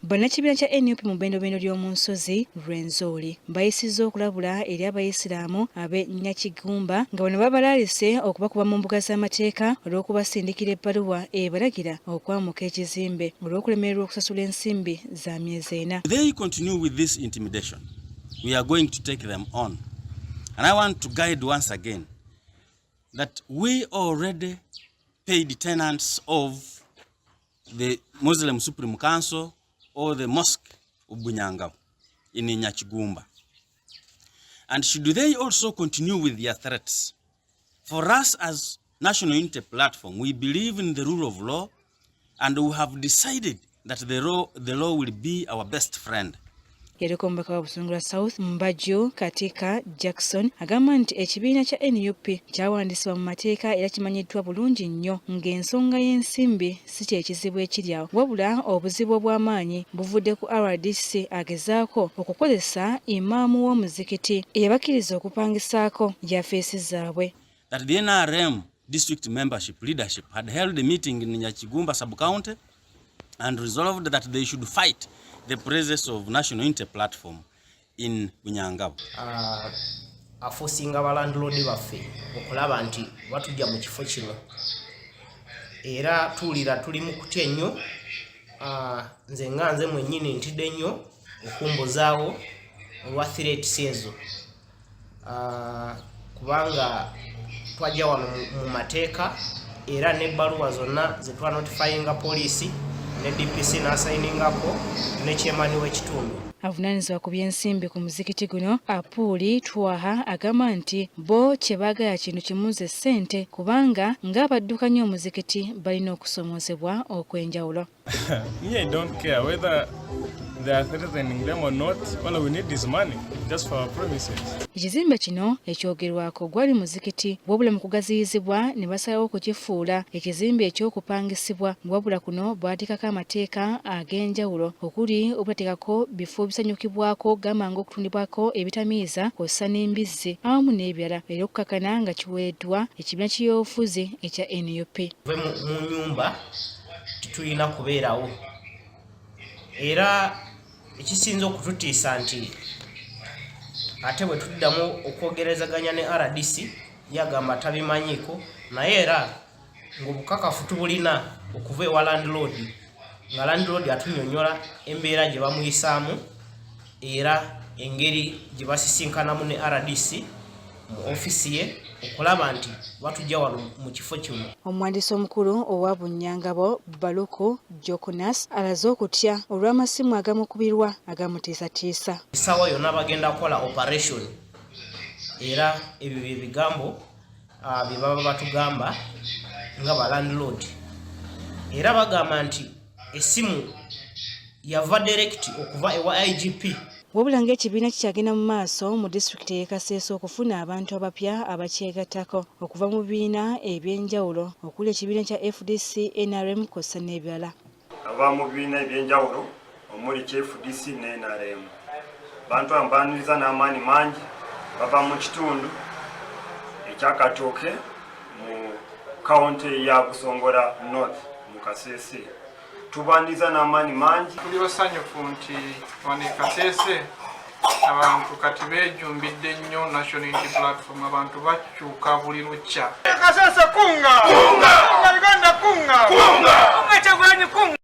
Bannakibiina kya NUP mu bbendobendo ly'omu nsozi Rwenzori bayisizza okulabula eri abayisiraamu ab'e Nyakigumba nga bano babalaalise okubakuba mu mbuga z'amateeka olw'okubasindikira ebbaluwa ebalagira okwamuka ekizimbe olw'okulemererwa okusasula ensimbi za myezi 4. They continue with this intimidation. We are going to take them on. And I want to guide once again that we already paid tenants of the Muslim Supreme Council or the Mosque of Bunyangabo in Nyakigumba. And should they also continue with their threats? For us as National Unity Platform, we believe in the rule of law, and we have decided that the law will be our best friend. Yeriko omubaka wa Busungula South Mbajjo Katika Jackson agamba nti ekibiina kya NUP kyawandiisibwa mu mateeka era kimanyiddwa bulungi nnyo ng'ensonga y'ensimbi si kyekizibu ekiri awo wabula obuzibu obw'amaanyi buvudde ku RDC agezaako okukozesa imaamu w'omuzikiti eyabakkiriza okupangisaako yafeesi zaabwe. That the NRM district membership leadership had held a meeting in Nyakigumba sub-county and resolved that they should fight the presence of National Unity Platform in Bunyangabo. Afosinga abalandlord baffe okulaba nti batujja mu kifo kino era tuulira tuli mu kutya nnyo. Nze nganze mwennyini ntidde nnyo okumbozaawo olwa threats ezo kubanga twajja wano mu mateeka era n'ebbaluwa zonna ze twanotifyinga poliisi ne DPC n'asayiningako ne chairman w'ekitundu. Avunaanyizibwa ku by'ensimbi ku muzikiti guno Apuli Twaha agamba nti bo kye baagala kintu kimu ze ssente kubanga ng'abaddukanya omuzikiti balina okusomoozebwa okw'enjawulo. I don't care whether they are threatening them or not. All we need is money just for our premises. Ekizimbe kino ekyogerwako gwali muzikiti wabula mu kugaziyizibwa ne basalawo okukifuula ekizimbe ekyokupangisibwa wabula kuno baateekako amateeka ag'enjawulo okuli obutateekako bifo bisanyukibwako gamba ng'okutundibwako ebitamiiza kw'ossa n'embizzi awamu n'ebirala era okukakana nga kiweereddwa ekibiina ky'ebyobufuzi ekya NUP. Mu nnyumba tulina kubeerawo era ekisinza okututiisa nti ate bwe tuddamu okwogerezaganya ne RDC yagamba tabimanyiiko naye era ng'obukakafu tubulina okuva ewa landlord nga landlord atunnyonnyola embeera gye bamuyisaamu era engeri gye basisinkanamu ne RDC mu ofisi ye okulaba nti batujja wano mu kifo kino. Omuwandiisi omukulu owa Bunyangabo Baluku Jokunas alaze okutya olw'amasimu agamukubirwa agamutiisatiisa. Essaawa yonna bagenda kukola operation era ebyo bye bigambo bye baba batugamba nga ba landlord era bagamba nti essimu yava direct okuva ewa IGP. Wabula ng'ekibiina kikyagenda mu maaso mu disitulikiti y'e Kaseesa okufuna abantu abapya abakyegattako okuva mu bibiina eby'enjawulo okuli ekibiina kya FDC, NRM kw'ossa n'ebirala. Aba mu bibiina eby'enjawulo omuli FDC ne NRM. Bantu ambaniriza n'amaanyi mangi bava mu kitundu ekyakatooke mu kaunti ya Busongola North mu Kaseese. Tubandiza n'amaanyi mangi. Tuli basanyufu nti wano e Kaseese abantu kati beejumbidde nnyo National Unity Platform, abantu bakyuka buli lukya. Kaseese kunga! Kunga! Uganda kunga! Kunga! Kunga!